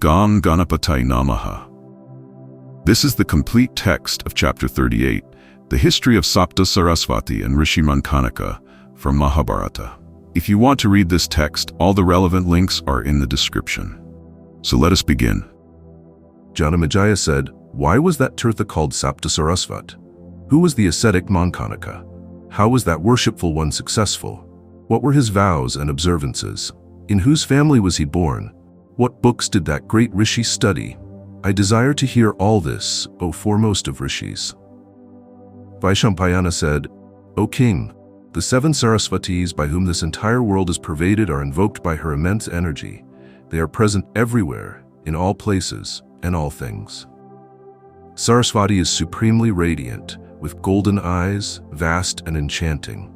Gam Ganapatay Namaha. This is the complete text of chapter 38, the history of Sapta Sarasvati and Mankanaka from Mahabharata. If you want to read this text, all the relevant links are in the description. So let us begin. Janamejaya said, "Why was that tirtha called Sapta Sarasvat? Who was the ascetic Mankanaka? How was that worshipful one successful? What were his vows and observances? In whose family was he born? What books did that great rishi study? I desire to hear all this, O foremost of rishis." Vaishampayana said, "O king, the 7 Sarasvatis by whom this entire world is pervaded are invoked by her immense energy. They are present everywhere, in all places, and all things. Sarasvati is supremely radiant, with golden eyes, vast and enchanting.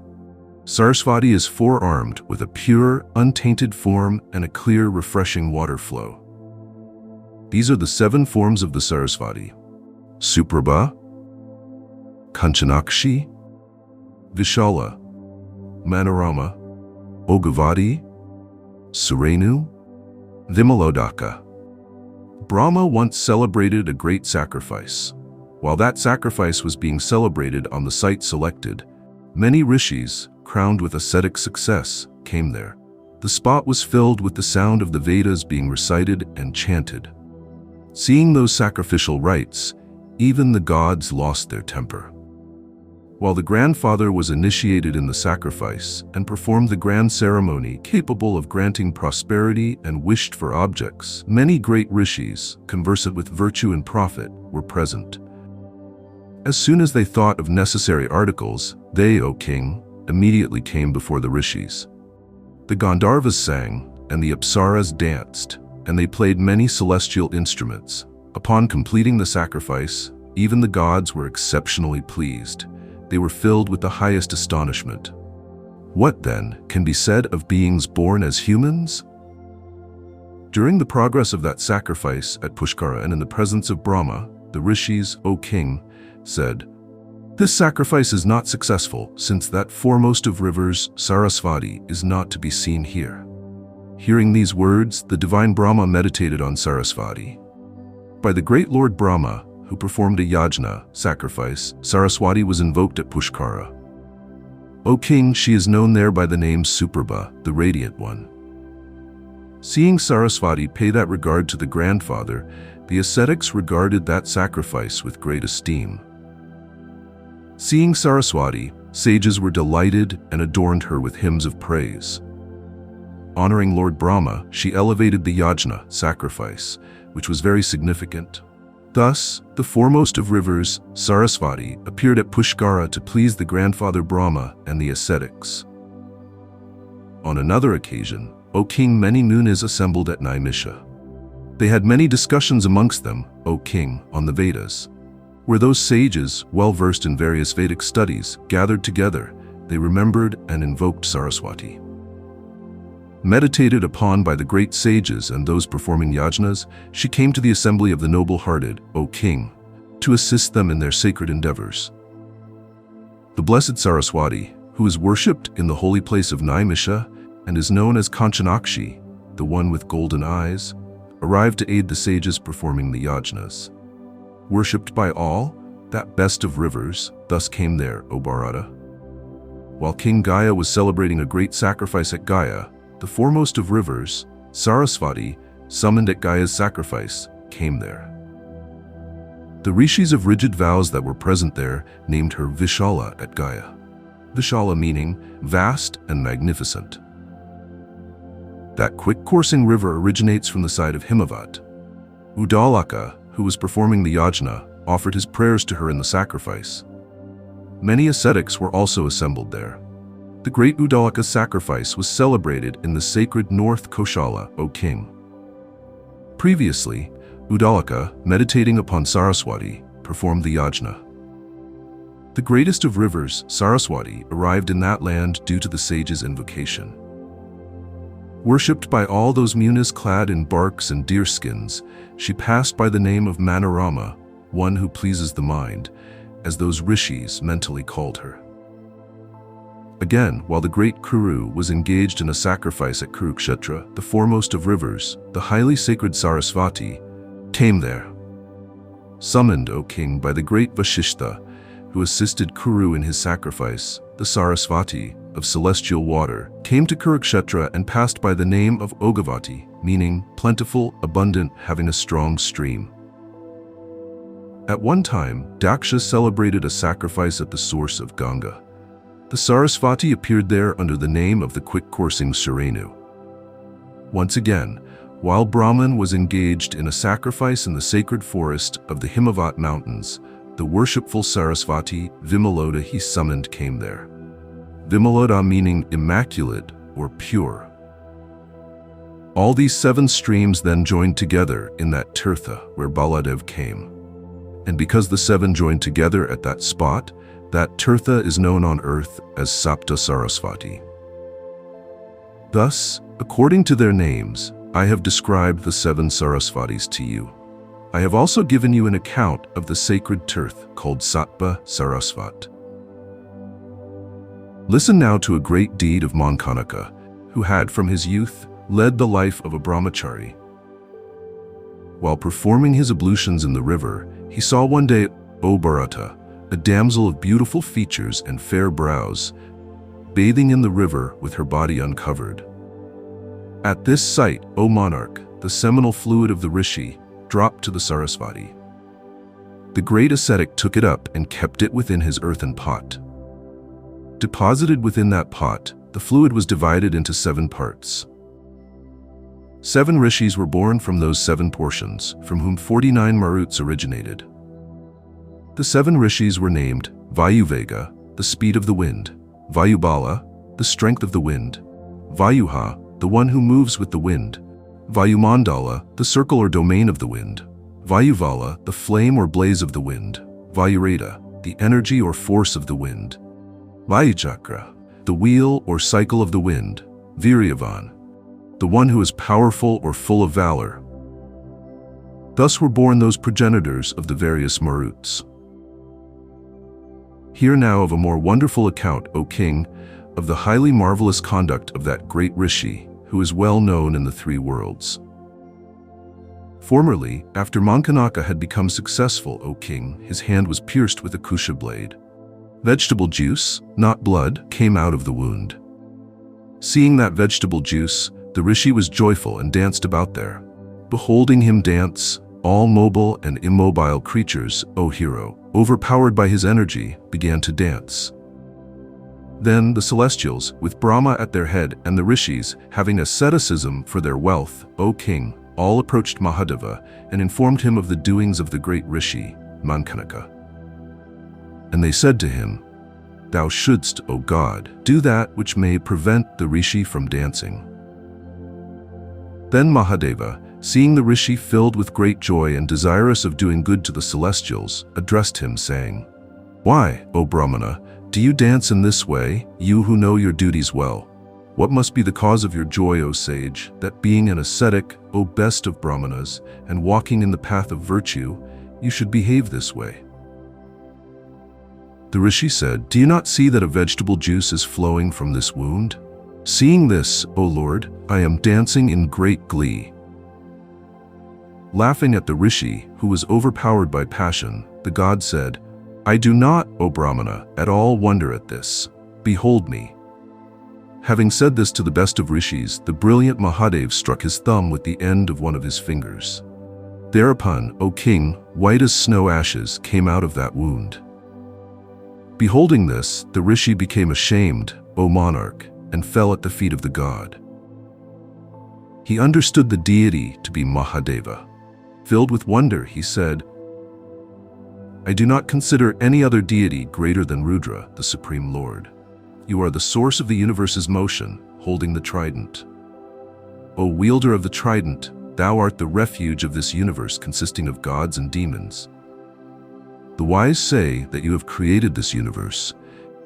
Sarasvati is four-armed with a pure, untainted form and a clear, refreshing water flow. These are the 7 forms of the Sarasvati: Suprabha, Kanchanakshi, Vishala, Manorama, Ogavadi, Surenu, Vimalodaka." Brahma once celebrated a great sacrifice. While that sacrifice was being celebrated on the site selected, many rishis, crowned with ascetic success, came there. The spot was filled with the sound of the Vedas being recited and chanted. Seeing those sacrificial rites, even the gods lost their temper. While the grandfather was initiated in the sacrifice and performed the grand ceremony capable of granting prosperity and wished-for objects, many great rishis, conversant with virtue and profit, were present. As soon as they thought of necessary articles, they, O king, immediately came before the rishis. The Gandharvas sang, and the Apsaras danced, and they played many celestial instruments. Upon completing the sacrifice, even the gods were exceptionally pleased. They were filled with the highest astonishment. What, then, can be said of beings born as humans? During the progress of that sacrifice at Pushkara and in the presence of Brahma, the rishis, O king, said, "This sacrifice is not successful, since that foremost of rivers, Sarasvati, is not to be seen here." Hearing these words, the divine Brahma meditated on Sarasvati. By the great Lord Brahma, who performed a yajna, sacrifice, Sarasvati was invoked at Pushkara. O king, she is known there by the name Suprabha, the radiant one. Seeing Sarasvati pay that regard to the grandfather, the ascetics regarded that sacrifice with great esteem. Seeing Sarasvati, sages were delighted and adorned her with hymns of praise. Honoring Lord Brahma, she elevated the yajna, sacrifice, which was very significant. Thus, the foremost of rivers, Sarasvati, appeared at Pushkara to please the grandfather Brahma and the ascetics. On another occasion, O king, many munis assembled at Naimisha. They had many discussions amongst them, O king, on the Vedas. Where those sages, well versed in various Vedic studies, gathered together, they remembered and invoked Sarasvati. Meditated upon by the great sages and those performing yajnas, she came to the assembly of the noble-hearted, O king, to assist them in their sacred endeavors. The blessed Sarasvati, who is worshipped in the holy place of Naimisha and is known as Kanchanakshi, the one with golden eyes, arrived to aid the sages performing the yajnas. Worshipped by all, that best of rivers, thus came there, O Bharata. While King Gaya was celebrating a great sacrifice at Gaya, the foremost of rivers, Sarasvati, summoned at Gaya's sacrifice, came there. The rishis of rigid vows that were present there named her Vishala at Gaya. Vishala meaning vast and magnificent. That quick-coursing river originates from the side of Himavat. Uddalaka, who was performing the yajna, offered his prayers to her in the sacrifice. Many ascetics were also assembled there. The great Uddalaka sacrifice was celebrated in the sacred North Koshala, O king. Previously, Uddalaka, meditating upon Sarasvati, performed the yajna. The greatest of rivers, Sarasvati, arrived in that land due to the sage's invocation. Worshipped by all those munis clad in barks and deerskins, she passed by the name of Manorama, one who pleases the mind, as those rishis mentally called her. Again, while the great Kuru was engaged in a sacrifice at Kurukshetra, the foremost of rivers, the highly sacred Sarasvati came there. Summoned, O king, by the great Vasishtha, who assisted Kuru in his sacrifice, the Sarasvati, of celestial water, came to Kurukshetra and passed by the name of Ogavati, meaning plentiful, abundant, having a strong stream. At one time, Daksha celebrated a sacrifice at the source of Ganga. The Sarasvati appeared there under the name of the quick-coursing Surenu. Once again, while Brahman was engaged in a sacrifice in the sacred forest of the Himavat mountains, the worshipful Sarasvati, Vimaloda he summoned came there. Vimaloda meaning immaculate or pure. All these 7 streams then joined together in that tirtha where Baladev came. And because the 7 joined together at that spot, that tirtha is known on earth as Sapta Sarasvati. Thus, according to their names, I have described the 7 Sarasvatis to you. I have also given you an account of the sacred tirtha called Sapta Sarasvat. Listen now to a great deed of Mankanaka, who had from his youth led the life of a brahmachari. While performing his ablutions in the river, he saw one day O Bharata, a damsel of beautiful features and fair brows, bathing in the river with her body uncovered. At this sight, O monarch, the seminal fluid of the rishi dropped to the Sarasvati. The great ascetic took it up and kept it within his earthen pot. Deposited within that pot, the fluid was divided into 7 parts. 7 rishis were born from those 7 portions, from whom 49 maruts originated. The 7 rishis were named Vayuvega, the speed of the wind; Vayubala, the strength of the wind; Vayuha, the one who moves with the wind; Vayumandala, the circle or domain of the wind; Vayuvala, the flame or blaze of the wind; Vayureta, the energy or force of the wind; Vayuchakra, the wheel or cycle of the wind; Viryavan, the one who is powerful or full of valor. Thus were born those progenitors of the various maruts. Hear now of a more wonderful account, O king, of the highly marvelous conduct of that great rishi, who is well known in the 3 worlds. Formerly, after Mankanaka had become successful, O king, his hand was pierced with a kusha blade. Vegetable juice, not blood, came out of the wound. Seeing that vegetable juice, the rishi was joyful and danced about there. Beholding him dance, all mobile and immobile creatures, O hero, overpowered by his energy, began to dance. Then the celestials, with Brahma at their head and the rishis, having asceticism for their wealth, O king, all approached Mahadeva and informed him of the doings of the great rishi, Mankanaka. And they said to him, "Thou shouldst, O God, do that which may prevent the rishi from dancing." Then Mahadeva, seeing the rishi filled with great joy and desirous of doing good to the celestials, addressed him, saying, "Why, O Brahmana, do you dance in this way, you who know your duties well? What must be the cause of your joy, O sage, that being an ascetic, O best of Brahmanas, and walking in the path of virtue, you should behave this way?" The rishi said, "Do you not see that a vegetable juice is flowing from this wound? Seeing this, O Lord, I am dancing in great glee." Laughing at the rishi, who was overpowered by passion, the god said, "I do not, O Brahmana, at all wonder at this. Behold me." Having said this to the best of rishis, the brilliant Mahadeva struck his thumb with the end of one of his fingers. Thereupon, O king, white as snow ashes came out of that wound. Beholding this, the rishi became ashamed, O monarch, and fell at the feet of the god. He understood the deity to be Mahadeva. Filled with wonder, he said, "I do not consider any other deity greater than Rudra, the Supreme Lord. You are the source of the universe's motion, holding the trident. O wielder of the trident, thou art the refuge of this universe consisting of gods and demons. The wise say that you have created this universe.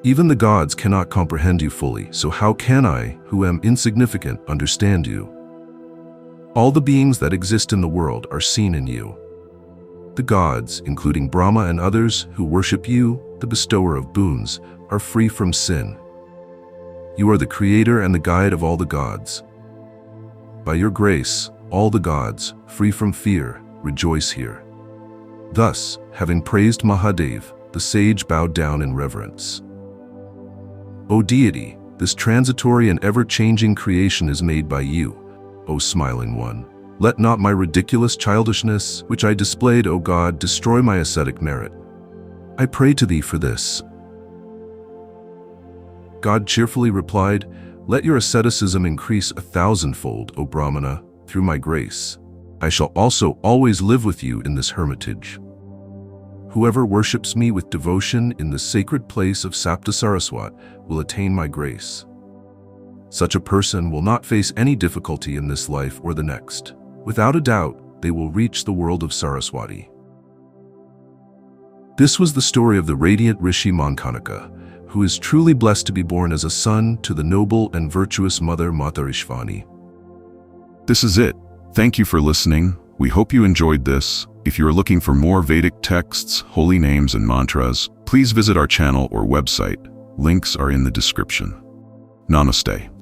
Even the gods cannot comprehend you fully, so how can I, who am insignificant, understand you? All the beings that exist in the world are seen in you. The gods, including Brahma and others who worship you, the bestower of boons, are free from sin. You are the creator and the guide of all the gods. By your grace, all the gods, free from fear, rejoice here." Thus, having praised Mahadeva, the sage bowed down in reverence. "O deity, this transitory and ever-changing creation is made by you, O smiling one. Let not my ridiculous childishness, which I displayed, O God, destroy my ascetic merit. I pray to thee for this." God cheerfully replied, "Let your asceticism increase 1,000-fold, O Brahmana, through my grace. I shall also always live with you in this hermitage. Whoever worships me with devotion in the sacred place of Sapta Sarasvat will attain my grace. Such a person will not face any difficulty in this life or the next. Without a doubt, they will reach the world of Saraswati." This was the story of the radiant Rishi Mankanaka, who is truly blessed to be born as a son to the noble and virtuous mother Matarishvani. This is it. Thank you for listening. We hope you enjoyed this. If you are looking for more Vedic texts, holy names, and mantras, please visit our channel or website. Links are in the description. Namaste.